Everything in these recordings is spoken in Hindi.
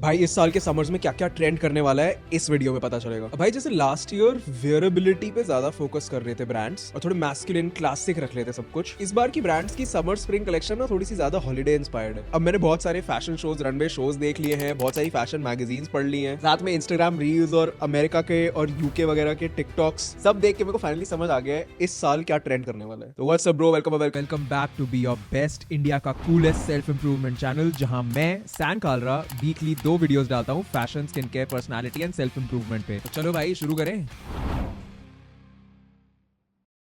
भाई इस साल के समर्स में क्या क्या ट्रेंड करने वाला है इस वीडियो में पता चलेगा। भाई जैसे लास्ट ईयर वेयरेबिलिटी पे ज्यादा फोकस कर रहे थे ब्रांड्स और थोड़े मैस्कुलिन क्लासिक रख लेते सब कुछ। इस बार की ब्रांड्स की समर स्प्रिंग कलेक्शन ना थोड़ी सी ज्यादा हॉलिडे इंस्पायर्ड है। अब मैंने बहुत सारे फैशन शोज, रनवे शोज देख लिए हैं, बहुत सारी फैशन मैगजीन्स पढ़ ली हैं, साथ में इंस्टाग्राम रील्स और अमेरिका के और यूके वगैरह के टिकटॉक्स सब देख के मेरे को फाइनली समझ आ गया है इस साल क्या ट्रेंड करने वाला है। तो what's up bro, welcome back to be your best India का कूलेस्ट सेल्फ इंप्रूवमेंट चैनल, जहां मैं सैन कालरा वीकली 2 वीडियोस डालता हूं fashion, skin care, personality and self improvement पे। तो चलो भाई शुरू करें।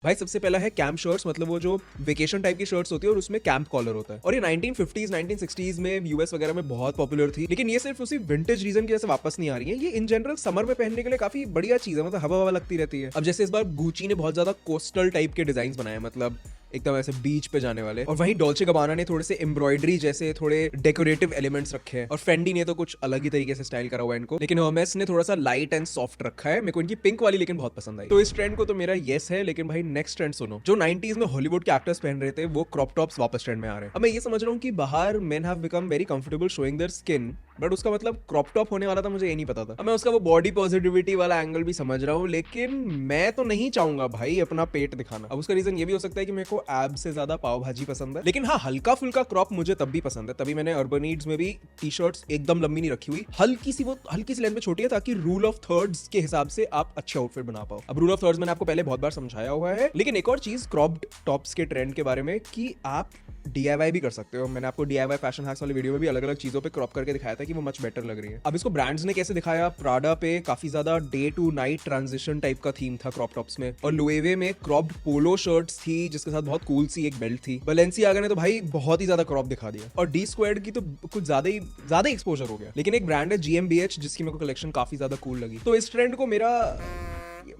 भाई सबसे पहला है कैंप शर्ट्स, मतलब वो जो वेकेशन टाइप की शर्ट्स होती है और उसमें कैंप कॉलर होता है। और ये 1950s 1960s में यूएस वगैरह में बहुत पॉपुलर थी, लेकिन ये सिर्फ उसी विंटेज रीजन की वजह से वापस नहीं आ रही है। ये इन जनरल समर में पहनने के लिए काफी बढ़िया चीज है, मतलब हवा हवा लगती रहती है। अब जैसे इस बार गुची ने बहुत ज्यादा कोस्टल टाइप के डिजाइन बनाए, मतलब एकदम ऐसे बीच पे जाने वाले। और वहीं डॉल्चे गबाना ने थोड़े से एम्ब्रॉयडरी जैसे थोड़े डेकोरेटिव एलिमेंट्स रखे हैं, और फेंडी ने तो कुछ अलग ही तरीके से स्टाइल करा हुआ है इनको। लेकिन हर्मेस ने थोड़ा सा लाइट एंड सॉफ्ट रखा है। मेरे को इनकी पिंक वाली लेकिन बहुत पसंद आई। तो इस ट्रेंड को तो मेरा येस है, लेकिन भाई नेक्स्ट ट्रेंड सुनो। जो 90s में हॉलीवुड के एक्टर्स पहन रहे थे वो क्रॉप टॉप्स वापस ट्रेंड में आ रहे हैं। अब मैं ये समझ रहा हूँ कि बाहर men have become very comfortable showing their skin, but उसका मतलब क्रॉप टॉप होने वाला था, मुझे ये नहीं पता था। अब मैं उसका वो बॉडी पॉजिटिविटी वाला एंगल भी समझ रहा हूँ, लेकिन मैं तो नहीं चाहूंगा भाई अपना पेट दिखाना। अब उसका रीजन ये भी हो सकता है कि मेरे को एब से ज्यादा पाव भाजी पसंद है, लेकिन हाँ हल्का फुल्का क्रॉप मुझे तब भी पसंद है। तभी मैंने अर्बन नीड्स में भी टी शर्ट्स एकदम लंबी नहीं रखी हुई, हल्की सी लेंथ में छोटी है, ताकि रूल ऑफ थर्ड्स के हिसाब से आप अच्छे आउटफिट बना पाओ। अब रूल ऑफ थर्ड्स मैंने आपको पहले बहुत बार समझाया हुआ है, लेकिन एक और चीज क्रॉप्ड टॉप्स के ट्रेंड के बारे में कि आप DIY भी कर सकते हो। मैंने आपको DIY फैशन हैक्स वाले वीडियो में भी अलग अलग चीजों पे क्रॉप करके दिखाया था कि वो मच बेटर लग रही है। अब इसको ब्रांड्स ने कैसे दिखाया, प्राडा पे काफी ज्यादा day to night transition type का थीम था क्रॉप टॉप्स में, और लुएवे में क्रॉप्ड पोलो शर्ट्स थी जिसके साथ बहुत कूल सी एक बेल्ट थी। बैलेंसियागा ने तो भाई बहुत ही ज्यादा क्रॉप दिखा दिया, और डी स्क्वायर्ड की तो कुछ ज्यादा एक्सपोजर हो गया। लेकिन एक ब्रांड है GmbH जिसकी मेरे को कलेक्शन काफी ज्यादा कूल लगी। तो इस ट्रेंड को मेरा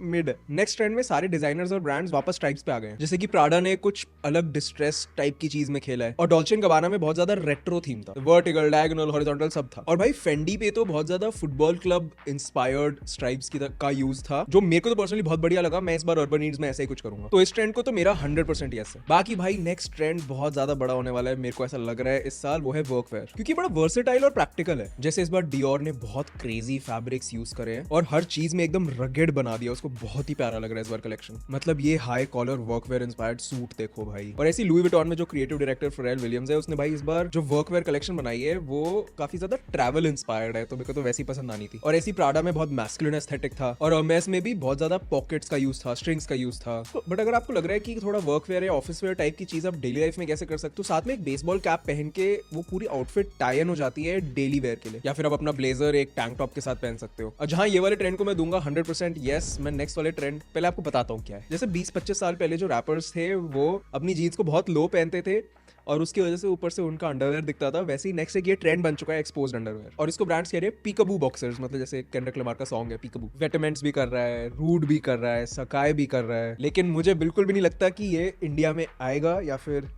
मिड। नेक्स्ट ट्रेंड में सारे डिजाइनर्स और ब्रांड्स वापस स्ट्राइप्स पे आ गए हैं, जैसे कि प्राडा ने कुछ अलग डिस्ट्रेस टाइप की चीज में खेला है, और डॉल्चे एंड गबाना में बहुत ज्यादा रेट्रो थीम था, वर्टिकल, डायगोनल, हॉरिजॉन्टल सब था। और भाई फेंडी पे तो बहुत ज्यादा फुटबॉल क्लब इंस्पायर्ड स्ट्राइप्स का यूज था, जो मेरे को तो पर्सनली बहुत बढ़िया लगा। मैं इस बार अर्बन नीड्स में ऐसा ही कुछ करूंगा। तो इस ट्रेंड को तो मेरा 100% यस है। बाकी भाई नेक्स्ट ट्रेंड बहुत ज्यादा बड़ा होने वाला है, मेरे को ऐसा लग रहा है इस साल, वो है वर्कवेयर, क्योंकि बड़ा वर्सेटाइल और प्रैक्टिकल है। जैसे इस बार डियोर ने बहुत क्रेजी फैब्रिक्स यूज करे हैं और हर चीज में एकदम रगेड बना दिया, उसको बहुत ही प्यारा लग रहा है इस बार कलेक्शन। मतलब ये हाई कॉलर वर्कवेयर इंस्पायर्ड सूट देखो भाई। और ऐसी लुई विटॉन में जो क्रिएटिव डायरेक्टर फेरेल विलियम्स है, उसने भाई इस बार जो वर्कवेयर कलेक्शन बनाई है वो काफी ज्यादा ट्रैवल इंस्पायर्ड है, तो मेरे को तो वैसी पसंद आनी थी। और ऐसी प्राडा में बहुत मैस्कुलिन एस्थेटिक था, और हर्मेस में भी बहुत ज्यादा पॉकेट्स का यूज था, स्ट्रिंग्स का यूज था। तो बट अगर आपको लग रहा है कि थोड़ा वर्कवेयर या ऑफिस वेयर टाइप की चीज आप डेली लाइफ में कैसे कर सकते हो, साथ में एक बेसबॉल कैप पहन के वो पूरी आउटफिट टाई इन हो जाती है डेली वेयर के लिए, या फिर आप अपना ब्लेजर एक टैंक टॉप के साथ पहन सकते हो। और जहां ये वाले ट्रेंड को मैं दूंगा 100% यस, मैं नेक्स्ट वाले ट्रेंड पहले आपको बताता हूँ क्या है। जैसे 20-25 साल पहले जो रैपर्स थे वो अपनी जीन्स को बहुत लो पहनते थे और उसकी वजह से ऊपर से उनका अंडरवेयर दिखता था, वैसे ही नेक्स्ट एक ये ट्रेंड बन चुका है एक्सपोज्ड अंडरवेयर, और इसको ब्रांड्स कह रहे हैं पीकाबू बॉक्सर्स। मतलब जैसे केंड्रिक लमार का सॉन्ग है पीकाबू, वेटमेंट्स भी कर रहा है, रूड भी कर रहा है, सकाय भी कर रहा है, लेकिन मुझे बिल्कुल भी नहीं लगता कि ये इंडिया में आएगा या फिर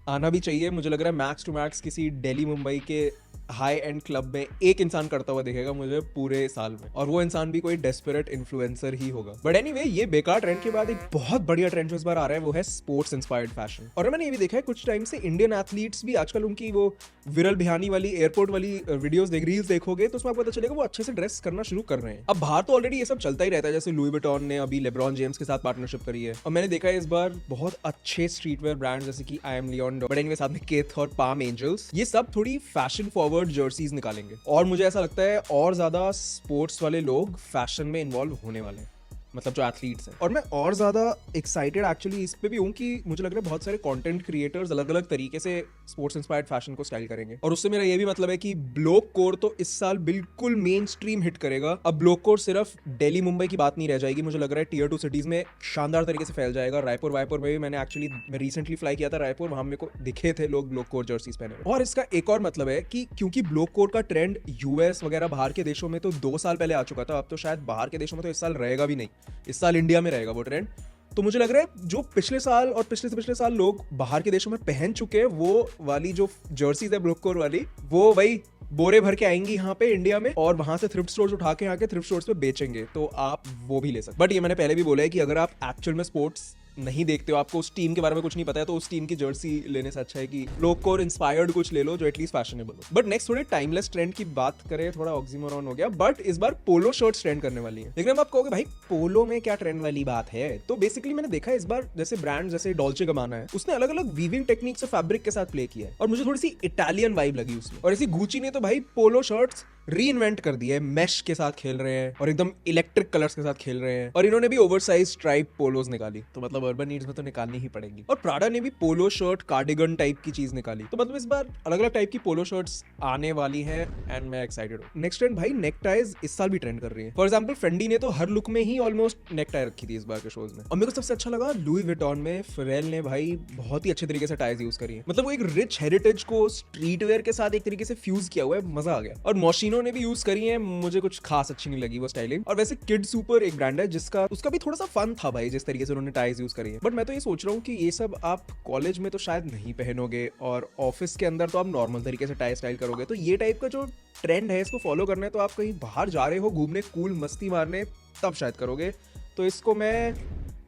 आना भी चाहिए। मुझे लग रहा है मैक्स टू मैक्स किसी दिल्ली मुंबई के हाई एंड क्लब में एक इंसान करता हुआ दिखेगा मुझे पूरे साल में, और वो इंसान भी कोई डेस्परेट इन्फ्लुएंसर ही होगा। बट एनीवे, ये बेकार ट्रेंड के बाद एक बहुत बढ़िया ट्रेंड जो इस बार आ रहा है वो है स्पोर्ट्स इंस्पायर्ड फैशन। और मैंने ये भी देखा है कुछ टाइम से इंडियन एथलीट्स भी आजकल उनकी वो विरल बिहानी वाली एयरपोर्ट वाली वीडियोस रील्स देखोगे तो उसमें आपको पता चलेगा वो अच्छे से ड्रेस करना शुरू कर रहे हैं। अब बाहर तो ऑलरेडी ये सब चलता ही रहता है, जैसे लुई विटॉन ने अभी लेब्रॉन जेम्स के साथ पार्टनरशिप करी है, और मैंने देखा है इस बार बहुत अच्छे स्ट्रीटवेयर ब्रांड जैसे कि I Am Leon, but anyway साथ में केथ और पाम एंजल्स, ये सब थोड़ी फैशन फॉरवर्ड जर्सीज निकालेंगे। और मुझे ऐसा लगता है और ज्यादा स्पोर्ट्स वाले लोग फैशन में इन्वॉल्व होने वाले हैं, मतलब जो एथलीट्स हैं। और मैं और ज्यादा एक्साइटेड एक्चुअली इस पे भी हूँ कि मुझे लग रहा है बहुत सारे कंटेंट क्रिएटर्स अलग अलग तरीके से स्पोर्ट्स इंस्पायर्ड फैशन को स्टाइल करेंगे। और उससे मेरा ये भी मतलब है कि ब्लोक कोर तो इस साल बिल्कुल मेन स्ट्रीम हिट करेगा। अब ब्लोक कोर सिर्फ दिल्ली मुंबई की बात नहीं रह जाएगी, मुझे लग रहा है टियर 2 सिटीज में शानदार तरीके से फैल जाएगा। रायपुर वायपुर में भी मैं रिसेंटली फ्लाई किया था रायपुर, वहां मेरे को दिखे थे लोग ब्लोक कोर जर्सीज पहने हुए। और इसका एक और मतलब है कि क्योंकि ब्लोक कोर का ट्रेंड यूएस वगैरह बाहर के देशों में तो 2 साल पहले आ चुका था, अब तो शायद बाहर के देशों में तो इस साल रहेगा भी नहीं, इस साल इंडिया में रहेगा वो ट्रेंड। तो मुझे लग रहा है जो पिछले साल और पिछले से पिछले साल लोग बाहर के देशों में पहन चुके हैं वो वाली जो जर्सीज है ब्लोक कोर वाली, वो वही बोरे भर के आएंगी यहाँ पे इंडिया में, और वहां से थ्रिफ्ट स्टोर्स उठा के आके थ्रिफ्ट स्टोर्स पे बेचेंगे, तो आप वो भी ले सकते। बट ये मैंने पहले भी बोला है कि अगर आप एक्चुअल में स्पोर्ट्स नहीं देखते हो, आपको उस टीम के बारे में कुछ नहीं पता है, तो उस टीम की जर्सी लेने से अच्छा है कि लोग को इंस्पायर्ड कुछ ले लो जो एटलीस्ट फैशनेबल हो। बट नेक्स्ट थोड़े टाइमलेस ट्रेंड की बात करें, थोड़ा ऑक्सीमोरॉन हो गया, बट इस बार पोलो शर्ट्स ट्रेंड करने वाली है। लेकिन अब आप कहोगे भाई पोलो में क्या ट्रेंड वाली बात है, तो बेसिकली मैंने देखा है इस बार जैसे ब्रांड जैसे डॉल्चे गबाना है, उसने अलग अलग वीविंग टेक्निक से फैब्रिक के साथ प्ले किया है और मुझे थोड़ी सी इटालियन वाइब लगी उसमें। और ऐसी गुची ने तो भाई पोलो शर्ट्स री इन्वेंट कर दिया है, मैश के साथ खेल रहे हैं और एकदम इलेक्ट्रिक कलर्स के साथ खेल रहे हैं, और इन्होंने भी ओवरसाइज स्ट्राइप पोलोज निकाली, तो मतलब अर्बन नीड्स में तो निकालनी ही पड़ेगी। और प्राडा ने भी पोलो शर्ट कार्डिगन टाइप की चीज निकाली, तो मतलब इस बार अलग अलग टाइप की पोलो शर्ट्स आने वाली है एंड मैं एक्साइटेड हूँ। नेक्स्ट ट्रेंड भाई नेक टाइज इस साल भी ट्रेंड कर रही है। फॉर एग्जाम्पल फेंडी ने तो हर लुक में ही ऑलमोस्ट नेक टाई रखी थी इस बार के शोज में, और मेरे को सबसे अच्छा लगा लुई विटॉन में फेरेल ने भाई बहुत ही अच्छे तरीके से टाइज यूज करी है, मतलब वो एक रिच हेरिटेज को स्ट्रीट वेयर के साथ एक तरीके से फ्यूज किया हुआ है, मजा आ गया। और मॉशिनो ने भी यूज करी है, मुझे कुछ खास अच्छी नहीं लगी वो स्टाइलिंग। और वैसे किड सुपर एक ब्रांड है जिसका उसका भी थोड़ा सा फन था भाई जिस तरीके से उन्होंने टाइज यूज करी है, बट मैं तो ये सोच रहा हूँ कि ये सब आप कॉलेज में तो शायद नहीं पहनोगे और ऑफिस के अंदर तो आप नॉर्मल तरीके से टाई स्टाइल करोगे, तो ये टाइप का जो ट्रेंड है इसको फॉलो करना है, तो आप कहीं बाहर जा रहे हो घूमने कूल मस्ती मारने तब शायद करोगे, तो इसको मैं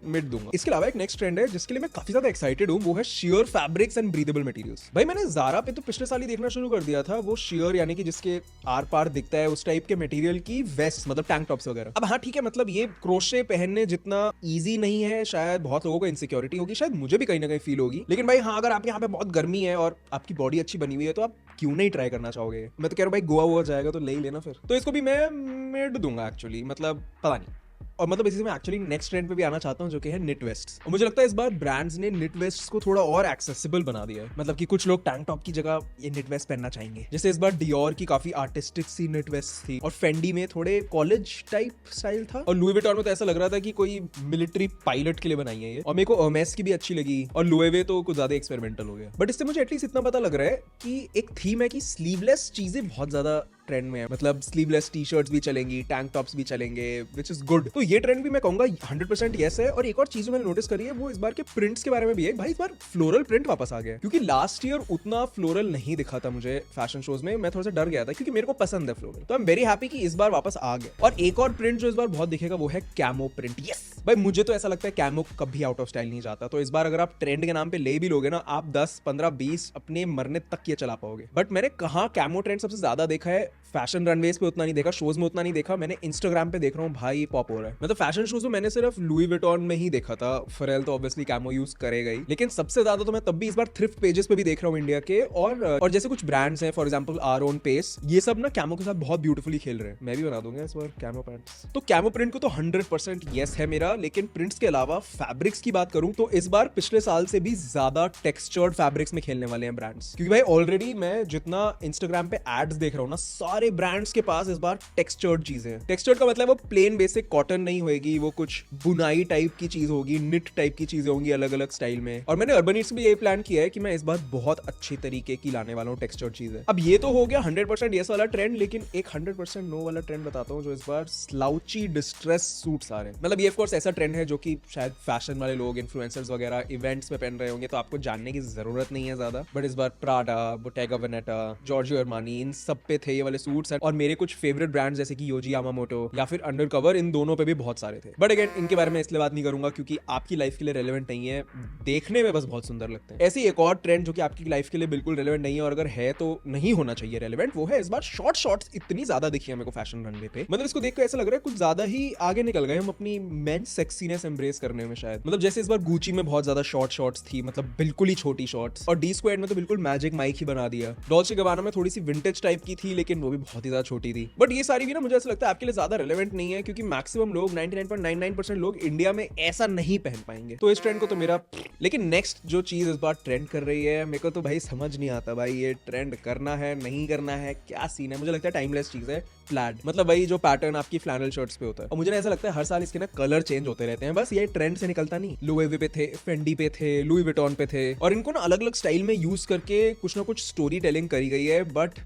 मिड दूंगा। इसके अलावा एक नेक्स्ट ट्रेंड है जिसके लिए मैं काफी ज्यादा एक्साइटेड हूँ, वो है shear fabrics and breathable materials. भाई मैंने ज़ारा पे तो पिछले साल ही देखना शुरू कर दिया था वो शियर यानी कि जिसके आर पार दिखता है उस टाइप के मटेरियल की वेस्ट, मतलब टैंक टॉप्स वगैरह। अब हाँ ठीक है, मतलब ये क्रोशे पहनने जितना ईजी नहीं है, शायद बहुत लोगों को इनसिक्योरिटी होगी, शायद मुझे भी कहीं ना कहीं फील होगी, लेकिन भाई हाँ अगर आपके यहाँ पे बहुत गर्मी है और आपकी बॉडी अच्छी बनी हुई है तो आप क्यों नहीं ट्राई करना चाहोगे। मैं तो कह रहा हूँ भाई गोवा हुआ जाएगा तो ले ही लेना फिर, तो इसको भी मैं मिड दूंगा एक्चुअली, मतलब पता नहीं। और मतलब इसी से मैं एक्चुअली नेक्स्ट ट्रेंड पे भी आना चाहता हूँ जो कि है निट वेस्ट, और मुझे लगता है इस बार ब्रांड्स ने निट वेस्ट को थोड़ा और एक्सेसिबल बना दिया है, मतलब कि कुछ लोग टैंक टॉप की जगह ये निट वेस्ट पहनना चाहेंगे। जैसे इस बार डियोर की काफी आर्टिस्टिक सी निट वेस्ट थी, और फेंडी में थोड़े कॉलेज टाइप स्टाइल था, और लुई विटॉन में तो ऐसा लग रहा था कि कोई मिलिट्री पायलट के लिए बनाई है ये, और मेरे को हर्मेस की भी अच्छी लगी, और लुएवे तो कुछ ज्यादा एक्सपेरिमेंटल हो गया। बट इससे मुझे एटलीस्ट इतना पता लग रहा है कि एक थीम है कि स्लीवलेस चीजें बहुत ज्यादा ट्रेंड में है, मतलब स्लीवलेस टी शर्ट्स भी चलेंगी, टैंक टॉप्स भी चलेंगे, विच इज गुड। तो ये ट्रेंड भी मैं कहूंगा 100% यस है। और एक और चीज मैंने नोटिस करी है वो इस बार के प्रिंट्स के बारे में भी है। भाई इस बार फ्लोरल प्रिंट वापस आ गया, क्योंकि लास्ट ईयर उतना फ्लोरल नहीं दिखा था मुझे फैशन शोज में, मैं थोड़ा सा डर गया था क्योंकि मेरे को पसंद है फ्लोरल, तो आई एम वेरी हैप्पी कि इस बार वापस आ गया। और एक और प्रिंट जो इस बार बहुत दिखेगा वो है कैमो प्रिंट। यस भाई मुझे तो ऐसा लगता है कैमो कभी आउट ऑफ स्टाइल नहीं जाता, तो इस बार अगर आप ट्रेंड के नाम पे ले भी लोगे ना, आप 10 15 20 अपने मरने तक ये चला पाओगे। बट मैंने कहाँ कैमो ट्रेंड सबसे ज्यादा देखा है, फैशन रनवेज पे उतना नहीं देखा, शोज में उतना नहीं देखा, मैंने इंस्टाग्राम पे देख रहा हूँ भाई पॉप हो रहा है। मतलब फैशन शोज में मैंने सिर्फ लुई विटॉन में ही देखा था, फेरेल तो ऑब्वियसली कैमो यूज करेगा ही, लेकिन सबसे ज्यादा तो मैं तब भी इस बार थ्रिफ्ट पेजेस पे भी देख रहा हूँ इंडिया के, और जैसे कुछ ब्रांड्स हैं for example our own pace, ये सब ना कैमो के साथ बहुत ब्यूटीफुली खेल रहे हैं। मैं भी बना दूंगा इस बार कैमो पैंट्स। तो कैमो प्रिंट को तो 100% यस है मेरा, लेकिन प्रिंट्स के अलावा फैब्रिक्स की बात करूं तो इस बार पिछले साल से भी ज्यादा टेक्सचर्ड फैब्रिक्स में खेलने वाले हैं ब्रांड्स, क्योंकि भाई ऑलरेडी मैं जितना इंस्टाग्राम पे एड्स देख रहा हूँ ना, सारे ब्रांड्स के पास इस बार टेक्सचर्ड चीजें हैं। टेक्सचर्ड का मतलब वो प्लेन बेसिक कॉटन नहीं होगी, वो कुछ बुनाई टाइप की चीज होगी, निट टाइप की चीजें होंगी अलग अलग स्टाइल में। और मैंने अर्बन ईट्स में यही प्लान किया है कि मैं इस बार बहुत अच्छे तरीके की लाने वाला हूँ टेक्सचर्ड चीजें। अब ये तो हो गया 100% यस वाला ट्रेंड, लेकिन एक 100% नो वाला ट्रेंड बताता हूँ जो इस बार स्लाउची डिस्ट्रेस सूट्स आ रहे हैं। मतलब ये ऑफ कोर्स ऐसा ट्रेंड है जो कि शायद फैशन वाले लोग, इन्फ्लुएंसर्स वगैरह इवेंट्स में पहन रहे होंगे, तो आपको जानने की जरूरत नहीं है ज्यादा। बट इस बार प्राडा, बोटेगा वेनेटा, जॉर्जियो अरमानी, इन सब पे थे ये वाले सूट्स, और मेरे कुछ फेवरेट ब्रांड्स जैसे कि योजी यामामोटो या फिर अंडरकवर, इन दोनों पे भी बहुत सारे थे। बट अगेन इनके बारे में इसलिए बात नहीं करूंगा क्योंकि आपकी लाइफ के लिए रेलेवेंट नहीं है, देखने में बस बहुत सुंदर लगते हैं। ऐसी एक और ट्रेंड जो कि आपकी लाइफ के लिए बिल्कुल रेलेवेंट नहीं है, और अगर है तो नहीं होना चाहिए रेलेवेंट, वो है इस बार शॉर्ट्स इतनी ज्यादा दिखी है मेरे को फैशन रनवे पे। मतलब इसको देखकर ऐसा लग रहा है कुछ ज्यादा ही आगे निकल गए हम अपनी मेन सेक्सीनेस एम्ब्रेस करने में शायद। मतलब जैसे इस बार गुची में बहुत ज्यादा शॉर्ट्स थी, मतलब बिल्कुल ही छोटी शॉर्ट्स, और डी स्क्वाड में तो बिल्कुल मैजिक माइक ही बना दिया। डॉल्चे गबाना में थोड़ी सी विंटेज टाइप की थी, लेकिन वो भी बहुत ही ज्यादा छोटी थी। बट ये सारी भी ना मुझे ऐसा लगता है आपके लिए ज्यादा रेलेवेंट नहीं है, क्योंकि मैक्सिमम लोग 99.99% लोग इंडिया में ऐसा नहीं पहन पाएंगे, तो इस ट्रेंड को तो मेरा। लेकिन नेक्स्ट जो चीज इस बार ट्रेंड कर रही है, मेरे को तो भाई समझ नहीं आता भाई ये ट्रेंड करना है नहीं करना है, क्या सीन है। मुझे लगता है टाइमलेस चीज है प्लैड, मतलब वही जो पैटर्न आपकी फ्लैनल शर्ट्स पे होता है, और मुझे ऐसा लगता है हर साल इसके ना कलर चेंज होते रहते हैं, बस ये ट्रेंड से निकलता नहीं। लुएवे पे थे, फेंडी पे थे, लुई विटॉन पे थे, और इनको ना अलग अलग स्टाइल में यूज करके कुछ ना कुछ स्टोरी टेलिंग करी गई है। But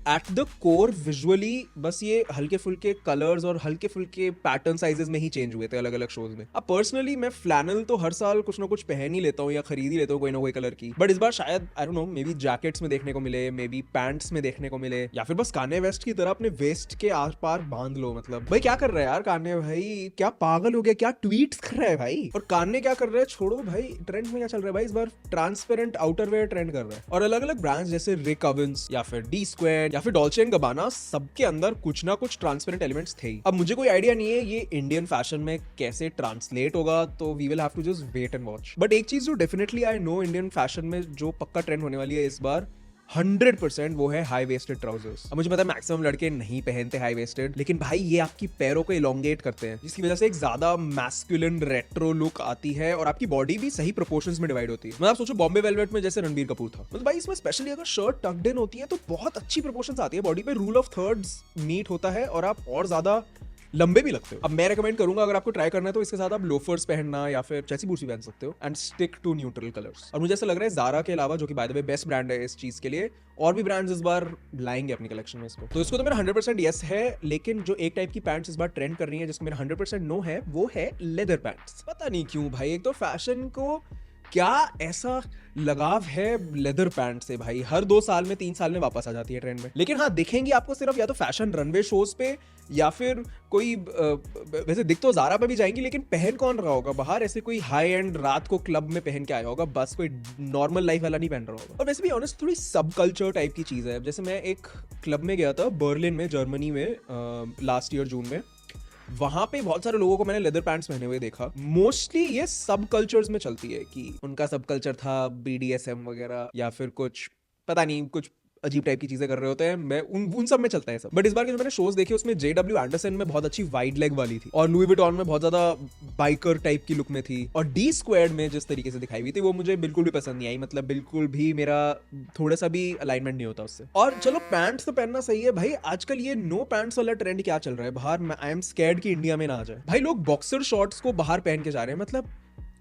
at the core visually बस ये हल्के फुल्के कलर्स और हल्के फुल्के पैटर्न साइजेस में ही चेंज हुए थे अलग अलग शोज में। अब पर्सनली मैं फ्लैनल तो हर साल कुछ ना कुछ पहन ही लेता हूँ या खरीद ही लेता हूँ कोई ना कोई कलर की, बट इस बार शायद I don't know may be jackets में देखने को मिले, मे बी पैंट्स में देखने को मिले, या फिर बस कान्ये वेस्ट की तरह अपने वेस्ट के आर पार बांध लो। मतलब भाई क्या कर रहा है यार कान्ये भाई, क्या पागल हो गया, क्या ट्वीट्स कर रहा है भाई। और कान्ये क्या कर रहा है छोड़ो भाई, ट्रेंड में क्या चल रहा है भाई, इस बार ट्रांसपेरेंट आउटरवेयर ट्रेंड कर रहा है। और अलग अलग ब्रांड्स जैसे रिक ओवेंस या फिर डी स्क्वायर या फिर डॉल्चे एंड गबाना, सबके अंदर कुछ ना कुछ ट्रांसपेरेंट एलिमेंट्स थे ही। अब मुझे कोई आइडिया नहीं है ये इंडियन फैशन में कैसे ट्रांसलेट होगा, तो we will have to just wait and watch. But एक चीज जो definitely I know Indian fashion में जो पक्का ट्रेंड होने वाली है इस बार 100%, वो है हाई वेस्टेड ट्राउजर्स। अब मुझे पता है मैक्सिमम लड़के नहीं पहनते हाई वेस्टेड, लेकिन भाई ये आपकी पैरों को इलोंगेट करते हैं, जिसकी वजह से एक ज्यादा मैस्कुलिन रेट्रो लुक आती है और आपकी बॉडी भी सही प्रोपोर्शंस में डिवाइड होती है। मतलब आप सोचो बॉम्बे वेलवेट में जैसे रणबीर कपूर था, मतलब भाई इसमें स्पेशली अगर शर्ट टक्ड इन होती है तो बहुत अच्छी प्रोपोर्शंस आती है बॉडी पे, रूल ऑफ थर्ड्स मीट होता है और आप और ज्यादा लंबे भी लगते हो। अब मैं रेकमेंड करूंगा अगर आपको ट्राई करना है तो इसके साथ आप लोफर्स पहनना या फिर चेसी बूट्स भी पहन सकते हो and stick to neutral colours. और मुझे ऐसा लग रहा है ज़ारा के अलावा, जो कि by the way best brand है इस चीज के लिए, और भी ब्रांड्स इस बार लाएंगे अपनी कलेक्शन में इसको। तो इसको तो मेरा 100% यस है, लेकिन जो एक टाइप की पैंट्स इस बार ट्रेंड कर रही है जिसको मेरा 100% नो है, वो है लेदर पैंट्स। पता नहीं क्यों भाई, एक तो फैशन को क्या ऐसा लगाव है लेदर पैंट से भाई, हर 2 साल में 3 साल में वापस आ जाती है ट्रेंड में। लेकिन हाँ दिखेंगी आपको सिर्फ या तो फैशन रनवे शोज पे या फिर कोई वैसे दिख तो ज़ारा पे भी जाएंगी, लेकिन पहन कौन रहा होगा बाहर, ऐसे कोई हाई एंड रात को क्लब में पहन के आया होगा, बस कोई नॉर्मल लाइफ वाला नहीं पहन रहा होगा। और वैसे भी ऑनेस्ट थोड़ी सब कल्चर टाइप की चीज़ है। जैसे मैं एक क्लब में गया था बर्लिन में, जर्मनी में, लास्ट ईयर जून में, वहां पे बहुत सारे लोगों को मैंने लेदर पैंट्स पहने हुए देखा। मोस्टली ये सब कल्चर्स में चलती है कि उनका सब कल्चर था BDSM वगैरह या फिर कुछ पता नहीं कुछ अजीब टाइप की चीजें कर रहे होते हैं, मैं उन सब में चलता है सब। बट इस बार के जो मैंने शोज देखे उसमें JW एंडरसन में बहुत अच्छी वाइड लेग वाली थी और लुई विटॉन में बहुत ज्यादा बाइकर टाइप की लुक में थी, और डी स्क्वायर्ड में जिस तरीके से दिखाई हुई थी वो मुझे बिल्कुल भी पसंद नहीं आई। मतलब बिल्कुल भी मेरा थोड़ा सा भी अलाइनमेंट नहीं होता उससे। और चलो पैंट्स तो पहनना सही है भाई, आजकल ये नो पैंट्स वाला ट्रेंड क्या चल रहा है बाहर, आई एम स्कैर्ड कि इंडिया में ना आ जाए। भाई लोग बॉक्सर शॉर्ट्स को बाहर पहन के जा रहे हैं, मतलब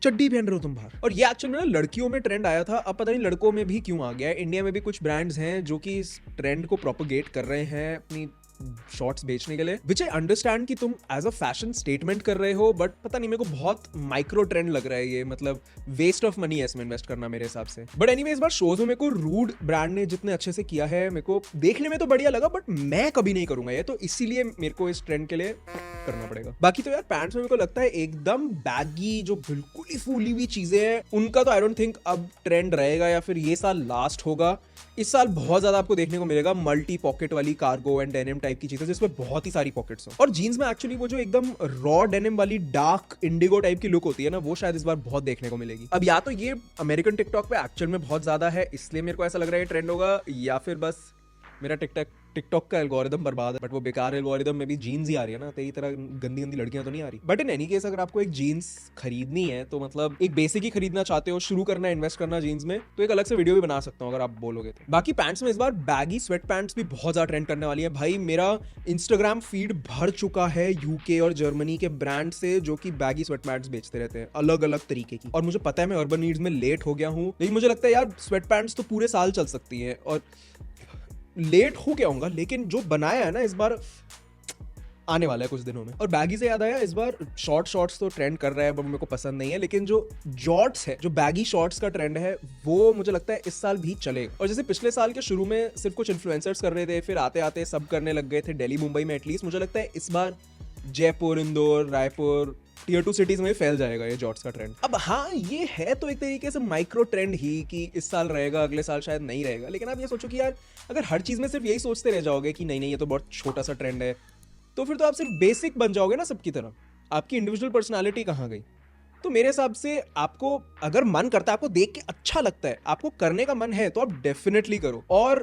चड्डी पहन रहे हो तुम बाहर। और ये एक्चुअली ना लड़कियों में ट्रेंड आया था, अब पता नहीं लड़कों में भी क्यों आ गया है। इंडिया में भी कुछ ब्रांड्स हैं जो कि इस ट्रेंड को प्रोपोगेट कर रहे हैं अपनी शॉर्ट्स बेचने के लिए, विच आई अंडरस्टैंड कि तुम एज अ फैशन स्टेटमेंट कर रहे हो, बट पता नहीं मेरे को बहुत माइक्रो ट्रेंड लग रहा है ये, मतलब वेस्ट ऑफ मनी है इसमें इन्वेस्ट करना मेरे हिसाब से। बट एनीवे इस बार शोज में मेरे को रूड ब्रांड ने जितने अच्छे से किया है मेरे को देखने में तो बढ़िया लगा, बट मैं कभी नहीं करूंगा ये, तो इसीलिए मेरे को इस ट्रेंड के लिए करना पड़ेगा। बाकी तो यार पैंट्स में मेरे को लगता है एकदम बैगी जो बिल्कुल ही फूली हुई चीजें हैं उनका तो आई डोंट थिंक अब ट्रेंड रहेगा या फिर ये साल लास्ट होगा। इस साल बहुत ज्यादा आपको देखने को मिलेगा मल्टी पॉकेट वाली कार्गो एंड डेनिम टाइप की चीजें जिसमें बहुत ही सारी पॉकेट्स हो। और जीन्स में एक्चुअली वो जो एकदम रॉ डेनिम वाली डार्क इंडिगो टाइप की लुक होती है ना, वो शायद इस बार बहुत देखने को मिलेगी। अब या तो ये अमेरिकन टिकटॉक पे एक्चुअल में बहुत ज्यादा है इसलिए मेरे को ऐसा लग रहा है ट्रेंड होगा, या फिर बस मेरा टिकटॉक का एल्गोरिदम बर्बाद है। बट वो बेकार एल्गोरिदम में भी जीन्स ही आ रही है ना, तेरी तरह गंदी गंदी लड़कियां तो नहीं आ रही। बट इन एनी केस अगर आपको एक जीन्स खरीदनी है तो मतलब एक बेसिक ही खरीदना चाहते हो, शुरू करना है इन्वेस्ट करना जीन्स में, तो एक अलग से वीडियो भी बना सकता हूँ अगर आप बोलोगे तो। बाकी पैंट्स में इस बार बैगी स्वेट पैंट्स भी बहुत ज्यादा ट्रेंड करने वाली है भाई। मेरा इंस्टाग्राम फीड भर चुका है यूके और जर्मनी के ब्रांड से जो कि बैगी स्वेट पैंट्स बेचते रहते हैं अलग अलग तरीके की। और मुझे पता है मैं अर्बन नीड्स में लेट हो गया हूँ, लेकिन मुझे लगता है यार स्वेट पैंट्स तो पूरे साल चल सकती है, और लेट हो गया होगा लेकिन जो बनाया है ना इस बार आने वाला है कुछ दिनों में। और बैगी से याद आया इस बार शॉर्ट्स तो ट्रेंड कर रहा है बट मेरे को पसंद नहीं है, लेकिन जो जॉर्ट्स है, जो बैगी शॉर्ट्स का ट्रेंड है वो मुझे लगता है इस साल भी चलेगा। और जैसे पिछले साल के शुरू में सिर्फ कुछ इन्फ्लुएंसर्स कर रहे थे, फिर आते आते सब करने लग गए थे दिल्ली मुंबई में एटलीस्ट, मुझे लगता है इस बार जयपुर, इंदौर, रायपुर, टियर 2 सिटीज में फैल जाएगा ये जॉर्ट्स का ट्रेंड। अब हाँ ये है तो एक तरीके से माइक्रो ट्रेंड ही कि इस साल रहेगा अगले साल शायद नहीं रहेगा, लेकिन आप ये सोचो कि यार अगर हर चीज में सिर्फ यही सोचते रह जाओगे कि नहीं नहीं ये तो बहुत छोटा सा ट्रेंड है, तो फिर तो आप सिर्फ बेसिक बन जाओगे ना सबकी तरह, आपकी इंडिविजुअल पर्सनालिटी कहाँ गई। तो मेरे हिसाब से आपको अगर मन करता है, आपको देख के अच्छा लगता है, आपको करने का मन है तो आप डेफिनेटली करो। और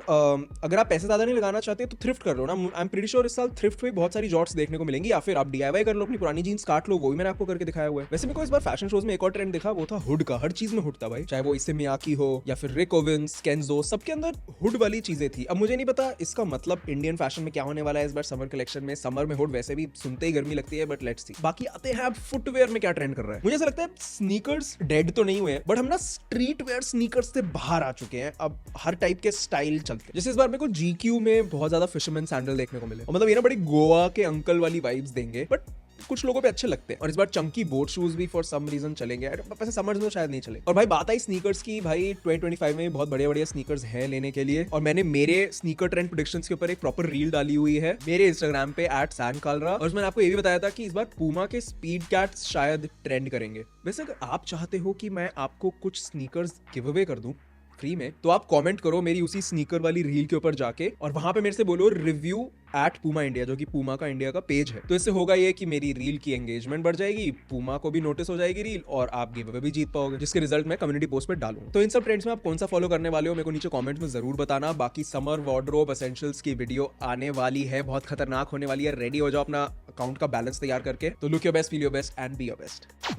अगर आप पैसे ज्यादा नहीं लगाना चाहते तो थ्रिफ्ट कर लो ना। आई एम प्रीटी श्योर इस साल थ्रिफ्ट पे बहुत सारी जॉर्ट्स देखने को मिलेंगी, या फिर आप DIY कर लो, अपनी पुरानी जीन्स काट लो, वो भी मैंने आपको करके दिखाया हुआ है। वैसे मेरे को इस बार फैशन शोज में एक और ट्रेंड दिखा, वो था हुड का। हर चीज में हुड था भाई, चाहे वो इससे मियाकी हो या फिर रिक ओवेंस, केंजो, सबके अंदर हुड वाली चीजें थी। अब मुझे नहीं पता इसका मतलब इंडियन फैशन में क्या होने वाला है इस बार समर कलेक्शन में। समर में हुड वैसे भी सुनते ही गर्मी लगती है, बट लेट्स सी। बाकी आते हैं अब फुटवेयर में क्या ट्रेंड कर रहा है। मुझे ऐसा लगता है स्नीकर्स डेड तो नहीं हुए हैं, बट हम ना स्ट्रीट वेयर स्नीकर्स से बाहर आ चुके हैं। अब हर टाइप के स्टाइल चलते हैं। जैसे इस बार मेरे को GQ में बहुत ज्यादा फिशरमैन सैंडल देखने को मिले, और मतलब ये ना बड़ी गोवा के अंकल वाली वाइब्स देंगे, बट कुछ लोगों पे अच्छे लगते हैं। और इस बार चंकी बोट शूज भी फॉर सम रीजन चलेंगे, वैसे समर्स में शायद नहीं चले। और भाई बात आई स्नीकर्स की, भाई 2025 में बहुत बढ़िया बढ़िया स्नीकर्स हैं लेने के लिए, और मैंने मेरे स्नीकर ट्रेंड प्रेडिक्शंस के ऊपर एक प्रॉपर रील डाली हुई है मेरे इंस्टाग्राम पे @sankalra, और मैंने आपको ये भी बताया था कि इस बार पूमा के स्पीड कैट्स शायद ट्रेंड करेंगे। वैसे अगर आप चाहते हो कि मैं आपको कुछ स्नीकर्स गिव अवे कर दूं फ्री में, तो आप कमेंट करो मेरी उसी स्नीकर वाली रील के ऊपर जाके, और वहां पे मेरे से बोलो रिव्यू @Puma India, जो कि पूमा का इंडिया का पेज है। तो इससे होगा ये कि मेरी रील की एंगेजमेंट बढ़ जाएगी, पूमा को भी नोटिस हो जाएगी रील, और आप गिव अवे भी जीत पाओगे, जिसके रिजल्ट मैं कम्युनिटी पोस्ट पे डालूंगा। तो इन सब ट्रेंड्स में आप कौन सा फॉलो करने वाले हो मेरे को नीचे कमेंट में जरूर बताना। बाकी समर वार्डरोब एसेंशियल्स की वीडियो आने वाली है, बहुत खतरनाक होने वाली है। रेडी हो जाओ अपना अकाउंट का बैलेंस तैयार करके। तो look your best, feel your best and B your best.